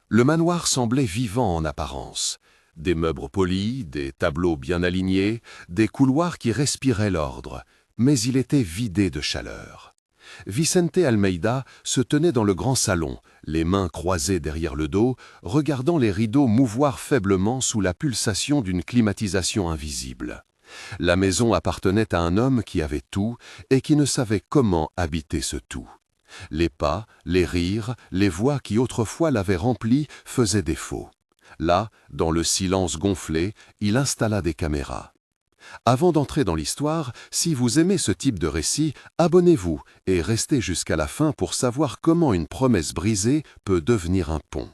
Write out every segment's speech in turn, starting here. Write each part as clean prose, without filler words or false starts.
Le manoir semblait vivant en apparence. Des meubles polis, des tableaux bien alignés, des couloirs qui respiraient l'ordre, mais il était vidé de chaleur. Vicente Almeida se tenait dans le grand salon, les mains croisées derrière le dos, regardant les rideaux mouvoir faiblement sous la pulsation d'une climatisation invisible. La maison appartenait à un homme qui avait tout et qui ne savait comment habiter ce tout. Les pas, les rires, les voix qui autrefois l'avaient rempli faisaient défaut. Là, dans le silence gonflé, il installa des caméras. Avant d'entrer dans l'histoire, si vous aimez ce type de récit, abonnez-vous et restez jusqu'à la fin pour savoir comment une promesse brisée peut devenir un pont.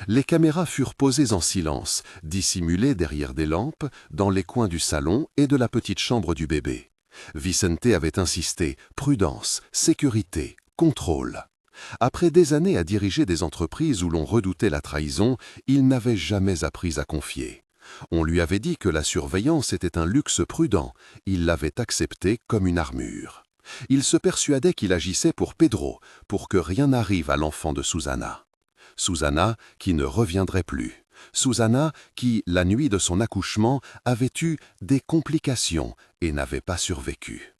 Les caméras furent posées en silence, dissimulées derrière des lampes, dans les coins du salon et de la petite chambre du bébé. Vicente avait insisté, prudence, sécurité, contrôle. Après des années à diriger des entreprises où l'on redoutait la trahison, il n'avait jamais appris à confier. On lui avait dit que la surveillance était un luxe prudent, il l'avait accepté comme une armure. Il se persuadait qu'il agissait pour Pedro, pour que rien n'arrive à l'enfant de Susana. Susana qui ne reviendrait plus. Susana qui, la nuit de son accouchement, avait eu des complications et n'avait pas survécu.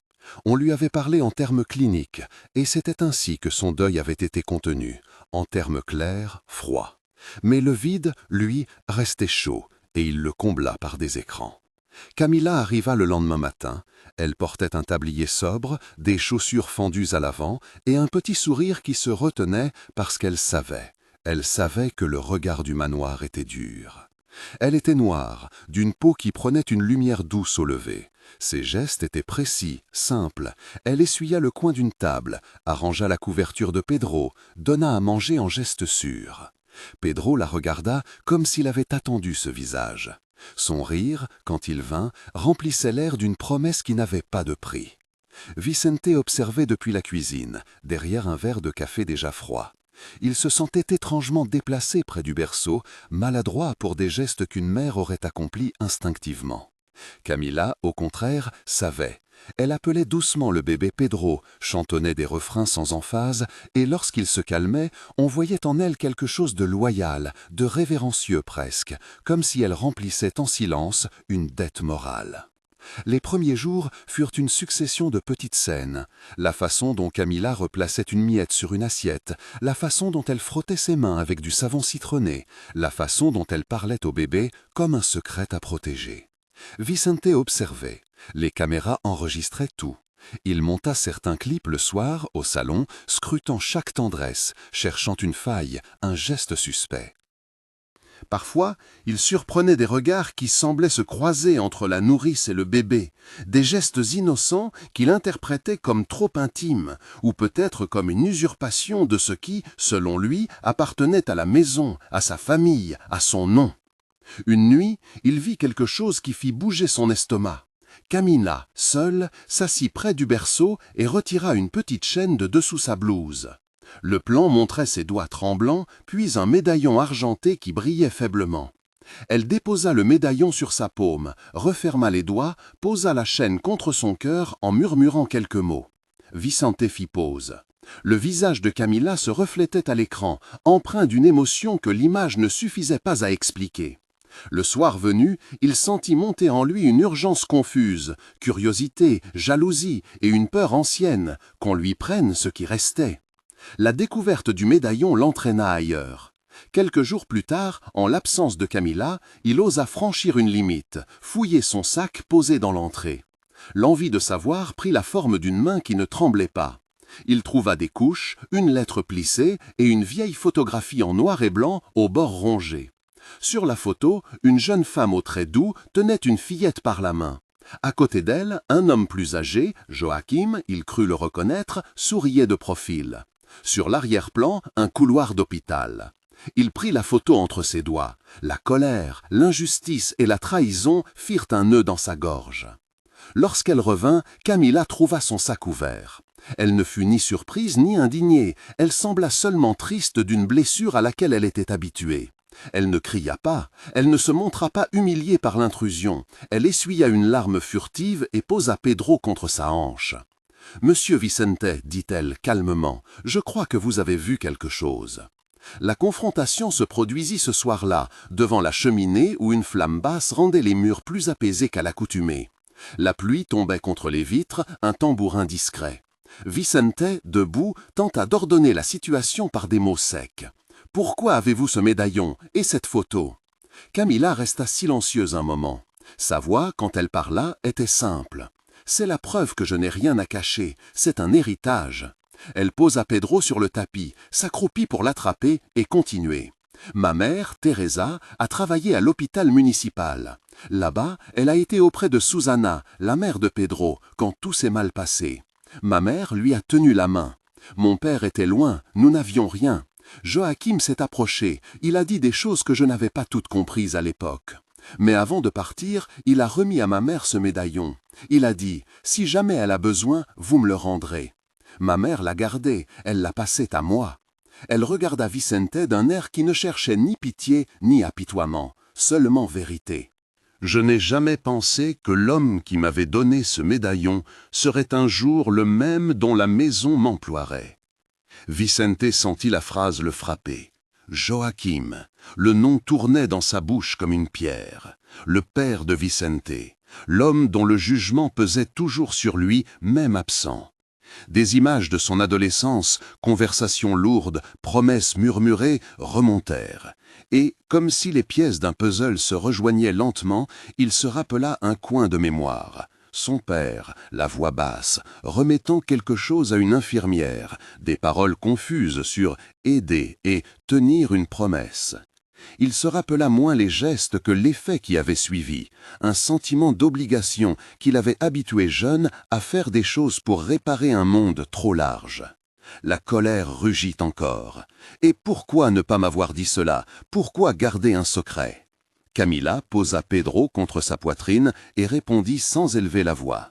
On lui avait parlé en termes cliniques, et c'était ainsi que son deuil avait été contenu, en termes clairs, froids. Mais le vide, lui, restait chaud, et il le combla par des écrans. Camila arriva le lendemain matin. Elle portait un tablier sobre, des chaussures fendues à l'avant, et un petit sourire qui se retenait parce qu'elle savait. Elle savait que le regard du manoir était dur. Elle était noire, d'une peau qui prenait une lumière douce au lever. Ses gestes étaient précis, simples. Elle essuya le coin d'une table, arrangea la couverture de Pedro, donna à manger en geste sûr. Pedro la regarda comme s'il avait attendu ce visage. Son rire, quand il vint, remplissait l'air d'une promesse qui n'avait pas de prix. Vicente observait depuis la cuisine, derrière un verre de café déjà froid. Il se sentait étrangement déplacé près du berceau, maladroit pour des gestes qu'une mère aurait accomplis instinctivement. Camila, au contraire, savait. Elle appelait doucement le bébé Pedro, chantonnait des refrains sans emphase, et lorsqu'il se calmait, on voyait en elle quelque chose de loyal, de révérencieux presque, comme si elle remplissait en silence une dette morale. Les premiers jours furent une succession de petites scènes. La façon dont Camila replaçait une miette sur une assiette, la façon dont elle frottait ses mains avec du savon citronné, la façon dont elle parlait au bébé comme un secret à protéger. Vicente observait. Les caméras enregistraient tout. Il monta certains clips le soir, au salon, scrutant chaque tendresse, cherchant une faille, un geste suspect. Parfois, il surprenait des regards qui semblaient se croiser entre la nourrice et le bébé, des gestes innocents qu'il interprétait comme trop intimes, ou peut-être comme une usurpation de ce qui, selon lui, appartenait à la maison, à sa famille, à son nom. Une nuit, il vit quelque chose qui fit bouger son estomac. Camila, seule, s'assit près du berceau et retira une petite chaîne de dessous sa blouse. Le plan montrait ses doigts tremblants, puis un médaillon argenté qui brillait faiblement. Elle déposa le médaillon sur sa paume, referma les doigts, posa la chaîne contre son cœur en murmurant quelques mots. Vicente fit pause. Le visage de Camila se reflétait à l'écran, empreint d'une émotion que l'image ne suffisait pas à expliquer. Le soir venu, il sentit monter en lui une urgence confuse, curiosité, jalousie et une peur ancienne, qu'on lui prenne ce qui restait. La découverte du médaillon l'entraîna ailleurs. Quelques jours plus tard, en l'absence de Camila, il osa franchir une limite, fouiller son sac posé dans l'entrée. L'envie de savoir prit la forme d'une main qui ne tremblait pas. Il trouva des couches, une lettre plissée et une vieille photographie en noir et blanc aux bords rongés. Sur la photo, une jeune femme aux traits doux tenait une fillette par la main. À côté d'elle, un homme plus âgé, Joachim, il crut le reconnaître, souriait de profil. Sur l'arrière-plan, un couloir d'hôpital. Il prit la photo entre ses doigts. La colère, l'injustice et la trahison firent un nœud dans sa gorge. Lorsqu'elle revint, Camila trouva son sac ouvert. Elle ne fut ni surprise ni indignée, elle sembla seulement triste d'une blessure à laquelle elle était habituée. Elle ne cria pas, elle ne se montra pas humiliée par l'intrusion. Elle essuya une larme furtive et posa Pedro contre sa hanche. « Monsieur Vicente, dit-elle calmement, je crois que vous avez vu quelque chose. » La confrontation se produisit ce soir-là, devant la cheminée où une flamme basse rendait les murs plus apaisés qu'à l'accoutumée. La pluie tombait contre les vitres, un tambourin discret. Vicente, debout, tenta d'ordonner la situation par des mots secs. « Pourquoi avez-vous ce médaillon et cette photo ?» Camilla resta silencieuse un moment. Sa voix, quand elle parla, était simple. « C'est la preuve que je n'ai rien à cacher, c'est un héritage. » Elle posa Pedro sur le tapis, s'accroupit pour l'attraper et continuait. « Ma mère, Teresa, a travaillé à l'hôpital municipal. Là-bas, elle a été auprès de Susana, la mère de Pedro, quand tout s'est mal passé. Ma mère lui a tenu la main. Mon père était loin, nous n'avions rien. Joachim s'est approché, il a dit des choses que je n'avais pas toutes comprises à l'époque. Mais avant de partir, il a remis à ma mère ce médaillon. Il a dit « Si jamais elle a besoin, vous me le rendrez. » Ma mère l'a gardé, elle l'a passé à moi. Elle regarda Vicente d'un air qui ne cherchait ni pitié ni apitoiement, seulement vérité. Je n'ai jamais pensé que l'homme qui m'avait donné ce médaillon serait un jour le même dont la maison m'emploierait. Vicente sentit la phrase le frapper. Joachim, le nom tournait dans sa bouche comme une pierre. Le père de Vicente, l'homme dont le jugement pesait toujours sur lui, même absent. Des images de son adolescence, conversations lourdes, promesses murmurées, remontèrent. Et, comme si les pièces d'un puzzle se rejoignaient lentement, il se rappela un coin de mémoire. Son père, la voix basse, remettant quelque chose à une infirmière, des paroles confuses sur « aider » et « tenir une promesse ». Il se rappela moins les gestes que l'effet qui avait suivi, un sentiment d'obligation qui l'avait habitué jeune à faire des choses pour réparer un monde trop large. La colère rugit encore. Et pourquoi ne pas m'avoir dit cela? Pourquoi garder un secret? Camilla posa Pedro contre sa poitrine et répondit sans élever la voix.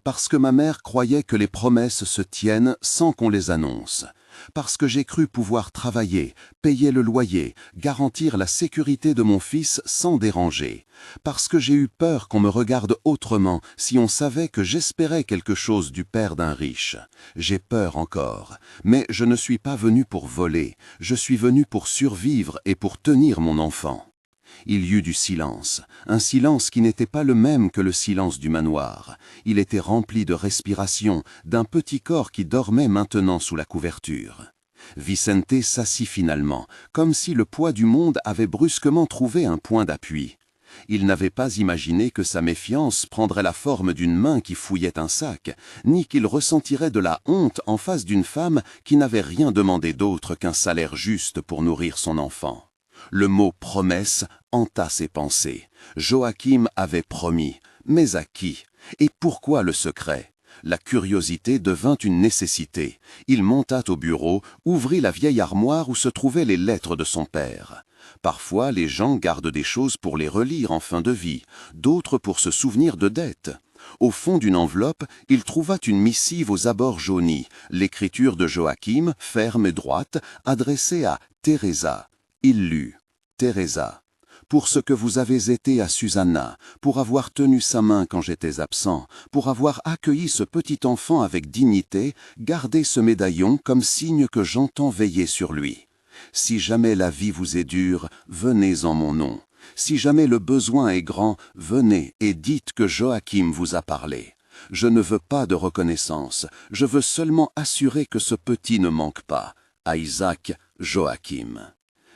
Parce que ma mère croyait que les promesses se tiennent sans qu'on les annonce. Parce que j'ai cru pouvoir travailler, payer le loyer, garantir la sécurité de mon fils sans déranger. Parce que j'ai eu peur qu'on me regarde autrement si on savait que j'espérais quelque chose du père d'un riche. J'ai peur encore, mais je ne suis pas venu pour voler, je suis venu pour survivre et pour tenir mon enfant. Il y eut du silence, un silence qui n'était pas le même que le silence du manoir. Il était rempli de respiration, d'un petit corps qui dormait maintenant sous la couverture. Vicente s'assit finalement, comme si le poids du monde avait brusquement trouvé un point d'appui. Il n'avait pas imaginé que sa méfiance prendrait la forme d'une main qui fouillait un sac, ni qu'il ressentirait de la honte en face d'une femme qui n'avait rien demandé d'autre qu'un salaire juste pour nourrir son enfant. Le mot « promesse » hanta ses pensées. Joachim avait promis, mais à qui? Et pourquoi le secret? La curiosité devint une nécessité. Il monta au bureau, ouvrit la vieille armoire où se trouvaient les lettres de son père. Parfois, les gens gardent des choses pour les relire en fin de vie, d'autres pour se souvenir de dettes. Au fond d'une enveloppe, il trouva une missive aux abords jaunis, l'écriture de Joachim, ferme et droite, adressée à Teresa. Il lut « Teresa, pour ce que vous avez été à Susanna, pour avoir tenu sa main quand j'étais absent, pour avoir accueilli ce petit enfant avec dignité, gardez ce médaillon comme signe que j'entends veiller sur lui. Si jamais la vie vous est dure, venez en mon nom. Si jamais le besoin est grand, venez et dites que Joachim vous a parlé. Je ne veux pas de reconnaissance, je veux seulement assurer que ce petit ne manque pas. À Isaac, Joachim. »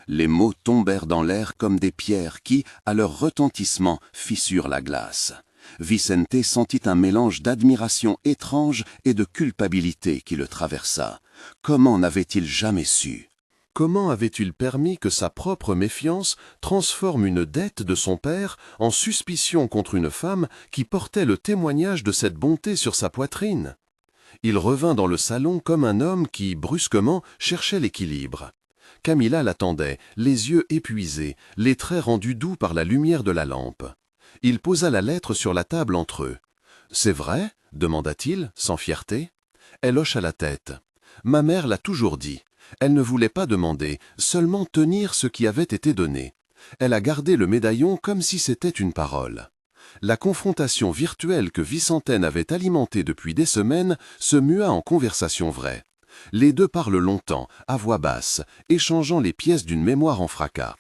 Les mots tombèrent dans l'air comme des pierres qui, à leur retentissement, fissurent la glace. Vicente sentit un mélange d'admiration étrange et de culpabilité qui le traversa. Comment n'avait-il jamais su? Comment avait-il permis que sa propre méfiance transforme une dette de son père en suspicion contre une femme qui portait le témoignage de cette bonté sur sa poitrine? Il revint dans le salon comme un homme qui, brusquement, cherchait l'équilibre. Camilla l'attendait, les yeux épuisés, les traits rendus doux par la lumière de la lampe. Il posa la lettre sur la table entre eux. « C'est vrai ?» demanda-t-il, sans fierté. Elle hocha la tête. « Ma mère l'a toujours dit. Elle ne voulait pas demander, seulement tenir ce qui avait été donné. Elle a gardé le médaillon comme si c'était une parole. » La confrontation virtuelle que Vicentaine avait alimentée depuis des semaines se mua en conversation vraie. Les deux parlent longtemps, à voix basse, échangeant les pièces d'une mémoire en fracas.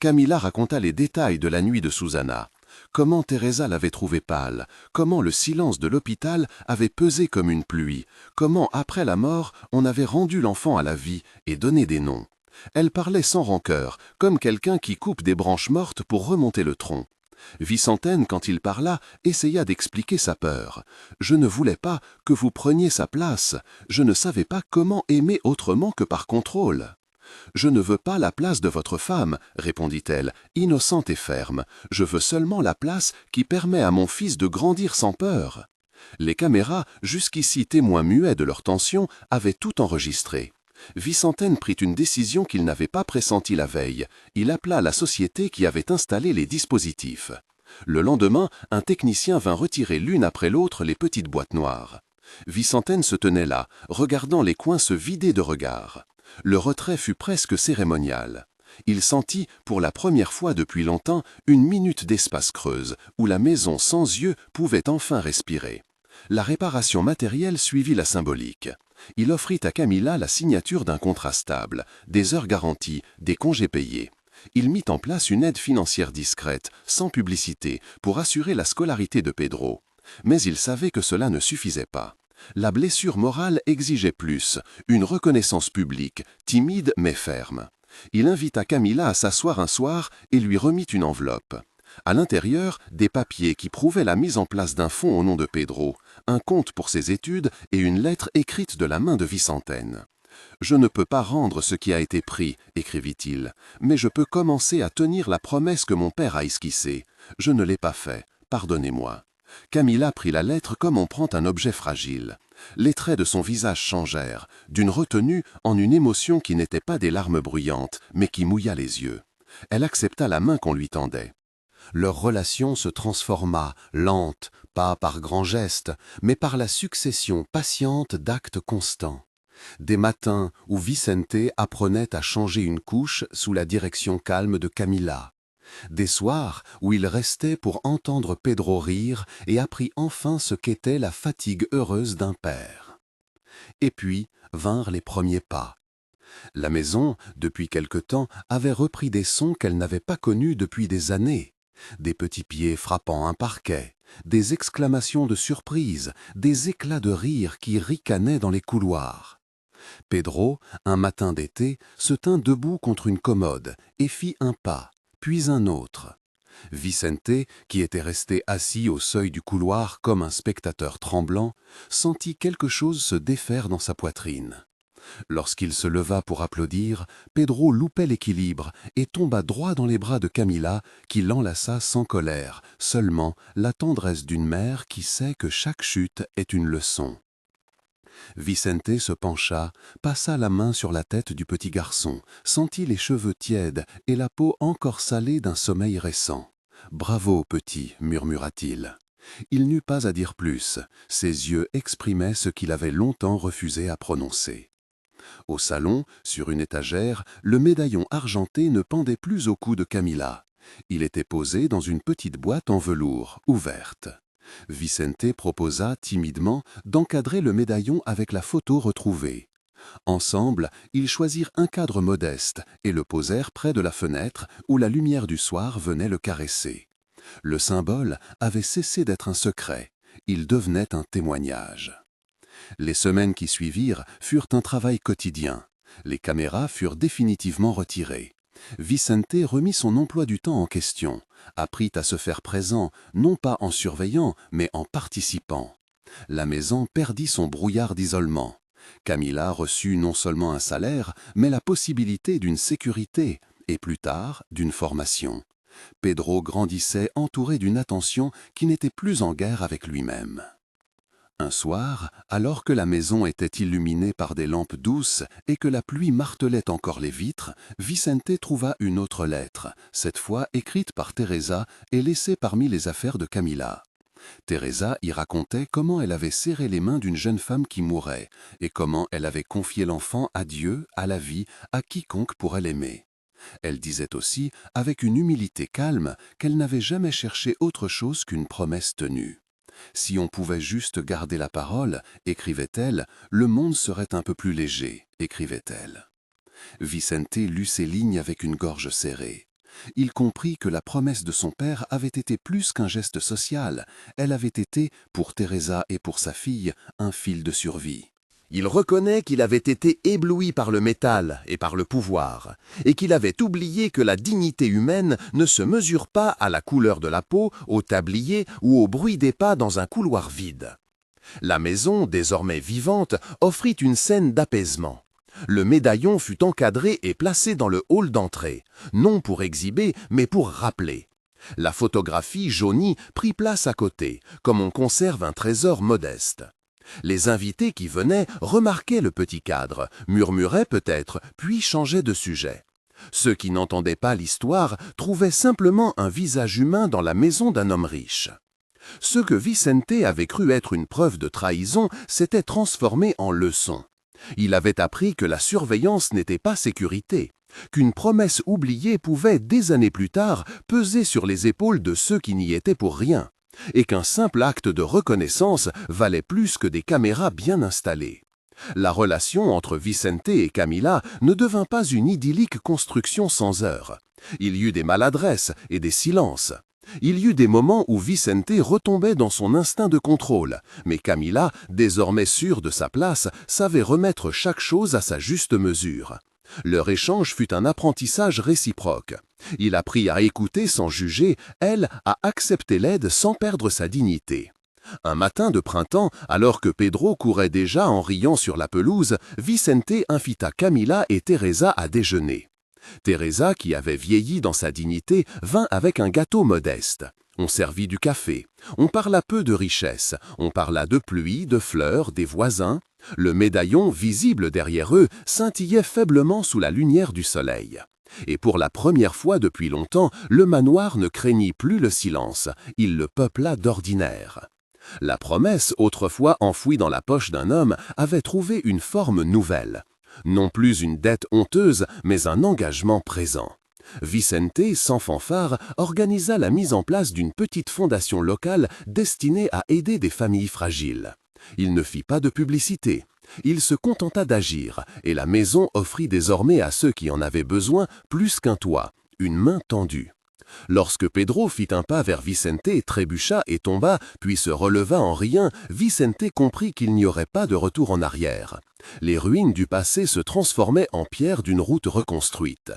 Camilla raconta les détails de la nuit de Susanna. Comment Teresa l'avait trouvée pâle, comment le silence de l'hôpital avait pesé comme une pluie, comment après la mort on avait rendu l'enfant à la vie et donné des noms. Elle parlait sans rancœur, comme quelqu'un qui coupe des branches mortes pour remonter le tronc. Vicentaine, quand il parla, essaya d'expliquer sa peur. « Je ne voulais pas que vous preniez sa place. Je ne savais pas comment aimer autrement que par contrôle. » « Je ne veux pas la place de votre femme, répondit-elle, innocente et ferme. Je veux seulement la place qui permet à mon fils de grandir sans peur. » Les caméras, jusqu'ici témoins muets de leur tension, avaient tout enregistré. Vicentaine prit une décision qu'il n'avait pas pressentie la veille. Il appela la société qui avait installé les dispositifs. Le lendemain, un technicien vint retirer l'une après l'autre les petites boîtes noires. Vicentaine se tenait là, regardant les coins se vider de regards. Le retrait fut presque cérémonial. Il sentit, pour la première fois depuis longtemps, une minute d'espace creuse, où la maison sans yeux pouvait enfin respirer. La réparation matérielle suivit la symbolique. Il offrit à Camilla la signature d'un contrat stable, des heures garanties, des congés payés. Il mit en place une aide financière discrète, sans publicité, pour assurer la scolarité de Pedro. Mais il savait que cela ne suffisait pas. La blessure morale exigeait plus, une reconnaissance publique, timide mais ferme. Il invita Camilla à s'asseoir un soir et lui remit une enveloppe. À l'intérieur, des papiers qui prouvaient la mise en place d'un fonds au nom de Pedro, un compte pour ses études et une lettre écrite de la main de Vicentaine. « Je ne peux pas rendre ce qui a été pris, écrivit-il, mais je peux commencer à tenir la promesse que mon père a esquissée. Je ne l'ai pas fait, pardonnez-moi. » Camilla prit la lettre comme on prend un objet fragile. Les traits de son visage changèrent, d'une retenue en une émotion qui n'était pas des larmes bruyantes, mais qui mouilla les yeux. Elle accepta la main qu'on lui tendait. Leur relation se transforma, lente, pas par grands gestes, mais par la succession patiente d'actes constants. Des matins où Vicente apprenait à changer une couche sous la direction calme de Camilla. Des soirs où il restait pour entendre Pedro rire et apprit enfin ce qu'était la fatigue heureuse d'un père. Et puis vinrent les premiers pas. La maison, depuis quelque temps, avait repris des sons qu'elle n'avait pas connus depuis des années. Des petits pieds frappant un parquet, des exclamations de surprise, des éclats de rire qui ricanaient dans les couloirs. Pedro, un matin d'été, se tint debout contre une commode et fit un pas, puis un autre. Vicente, qui était resté assis au seuil du couloir comme un spectateur tremblant, sentit quelque chose se défaire dans sa poitrine. Lorsqu'il se leva pour applaudir, Pedro loupait l'équilibre et tomba droit dans les bras de Camilla, qui l'enlaça sans colère, seulement la tendresse d'une mère qui sait que chaque chute est une leçon. Vicente se pencha, passa la main sur la tête du petit garçon, sentit les cheveux tièdes et la peau encore salée d'un sommeil récent. « Bravo, petit » murmura-t-il. Il n'eut pas à dire plus, ses yeux exprimaient ce qu'il avait longtemps refusé à prononcer. Au salon, sur une étagère, le médaillon argenté ne pendait plus au cou de Camilla. Il était posé dans une petite boîte en velours, ouverte. Vicente proposa timidement d'encadrer le médaillon avec la photo retrouvée. Ensemble, ils choisirent un cadre modeste et le posèrent près de la fenêtre où la lumière du soir venait le caresser. Le symbole avait cessé d'être un secret, il devenait un témoignage. Les semaines qui suivirent furent un travail quotidien. Les caméras furent définitivement retirées. Vicente remit son emploi du temps en question, apprit à se faire présent, non pas en surveillant, mais en participant. La maison perdit son brouillard d'isolement. Camilla reçut non seulement un salaire, mais la possibilité d'une sécurité, et plus tard, d'une formation. Pedro grandissait entouré d'une attention qui n'était plus en guerre avec lui-même. Un soir, alors que la maison était illuminée par des lampes douces et que la pluie martelait encore les vitres, Vicente trouva une autre lettre, cette fois écrite par Teresa et laissée parmi les affaires de Camilla. Teresa y racontait comment elle avait serré les mains d'une jeune femme qui mourait et comment elle avait confié l'enfant à Dieu, à la vie, à quiconque pourrait l'aimer. Elle disait aussi, avec une humilité calme, qu'elle n'avait jamais cherché autre chose qu'une promesse tenue. Si on pouvait juste garder la parole, écrivait-elle, le monde serait un peu plus léger, écrivait-elle. Vicente lut ces lignes avec une gorge serrée. Il comprit que la promesse de son père avait été plus qu'un geste social, elle avait été, pour Teresa et pour sa fille, un fil de survie. Il reconnaît qu'il avait été ébloui par le métal et par le pouvoir, et qu'il avait oublié que la dignité humaine ne se mesure pas à la couleur de la peau, au tablier ou au bruit des pas dans un couloir vide. La maison, désormais vivante, offrit une scène d'apaisement. Le médaillon fut encadré et placé dans le hall d'entrée, non pour exhiber, mais pour rappeler. La photographie jaunie prit place à côté, comme on conserve un trésor modeste. Les invités qui venaient remarquaient le petit cadre, murmuraient peut-être, puis changeaient de sujet. Ceux qui n'entendaient pas l'histoire trouvaient simplement un visage humain dans la maison d'un homme riche. Ce que Vicente avait cru être une preuve de trahison s'était transformé en leçon. Il avait appris que la surveillance n'était pas sécurité, qu'une promesse oubliée pouvait, des années plus tard, peser sur les épaules de ceux qui n'y étaient pour rien, et qu'un simple acte de reconnaissance valait plus que des caméras bien installées. La relation entre Vicente et Camila ne devint pas une idyllique construction sans heurts. Il y eut des maladresses et des silences. Il y eut des moments où Vicente retombait dans son instinct de contrôle, mais Camila, désormais sûre de sa place, savait remettre chaque chose à sa juste mesure. Leur échange fut un apprentissage réciproque. Il apprit à écouter sans juger, elle à accepter l'aide sans perdre sa dignité. Un matin de printemps, alors que Pedro courait déjà en riant sur la pelouse, Vicente invita Camila et Teresa à déjeuner. Teresa, qui avait vieilli dans sa dignité, vint avec un gâteau modeste. On servit du café. On parla peu de richesse. On parla de pluie, de fleurs, des voisins. Le médaillon, visible derrière eux, scintillait faiblement sous la lumière du soleil. Et pour la première fois depuis longtemps, le manoir ne craignit plus le silence. Il le peupla d'ordinaire. La promesse, autrefois enfouie dans la poche d'un homme, avait trouvé une forme nouvelle. Non plus une dette honteuse, mais un engagement présent. Vicente, sans fanfare, organisa la mise en place d'une petite fondation locale destinée à aider des familles fragiles. Il ne fit pas de publicité. Il se contenta d'agir, et la maison offrit désormais à ceux qui en avaient besoin plus qu'un toit, une main tendue. Lorsque Pedro fit un pas vers Vicente, trébucha et tomba, puis se releva en riant, Vicente comprit qu'il n'y aurait pas de retour en arrière. Les ruines du passé se transformaient en pierre d'une route reconstruite.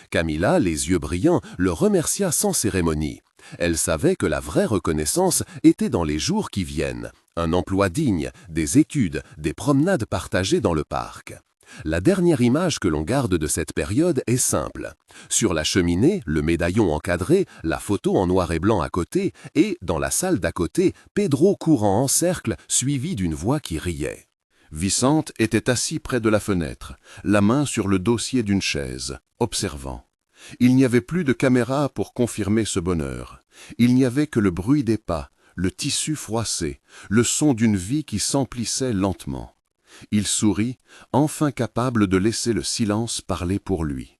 Camila, les yeux brillants, le remercia sans cérémonie. Elle savait que la vraie reconnaissance était dans les jours qui viennent. Un emploi digne, des études, des promenades partagées dans le parc. La dernière image que l'on garde de cette période est simple. Sur la cheminée, le médaillon encadré, la photo en noir et blanc à côté, et, dans la salle d'à côté, Pedro courant en cercle, suivi d'une voix qui riait. Vicente était assis près de la fenêtre, la main sur le dossier d'une chaise, observant. Il n'y avait plus de caméra pour confirmer ce bonheur. Il n'y avait que le bruit des pas, le tissu froissé, le son d'une vie qui s'emplissait lentement. Il sourit, enfin capable de laisser le silence parler pour lui.